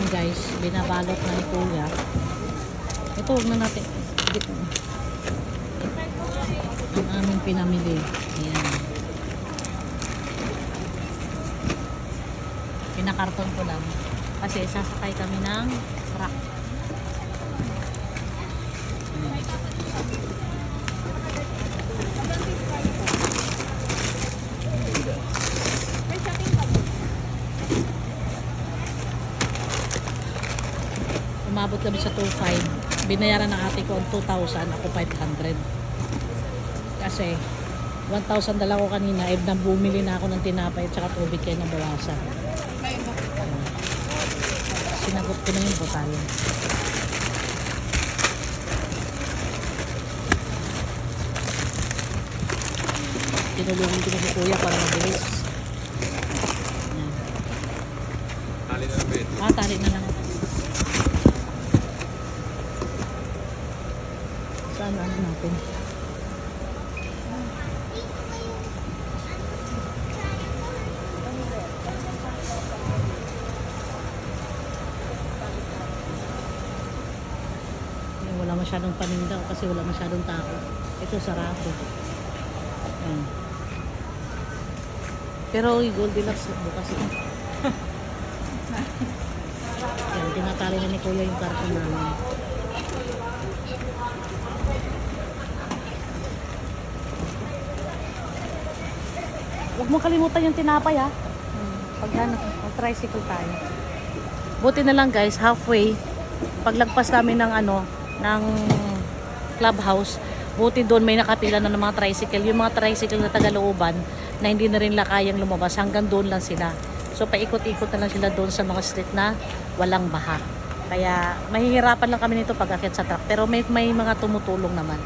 guys, binabalot na ni Kuya. Ito, huwag na natin. Ang aming pinamili. Ayan. Pinakarton ko lang. Kasi sasakay kami ng truck. Umabot kami sa 2,500. Binayaran ng ate ko ang 2,000, ako 500. Kasi 1,000 dala ko kanina, na bumili na ako ng tinapay at saka tubig kaya nabawasan. Sinagot ko na yung butal. Tinulungan ko na si Kuya para mabilis. Ayan. Tali na lang, Ben. Tali na lang. Saan ano natin? Wala masyadong paninda kasi wala masyadong tao. Ito sarado. Ayan. Pero yung Goldilocks bukas yun. Ayan, tinatali na ni Kuya yung karton namin. Huwag mo kalimutan yung tinapay ha. Pag mag-tricycle tayo. Buti na lang guys, halfway paglagpas namin ng ng clubhouse, buti doon may nakapila na ng mga tricycle. Yung mga tricycle na taga-looban na hindi na rin kayang lumabas, hanggang doon lang sila. So paikot-ikot na lang sila doon sa mga street na walang baha. Kaya mahihirapan lang kami nito pag-akyat sa truck, pero may mga tumutulong naman.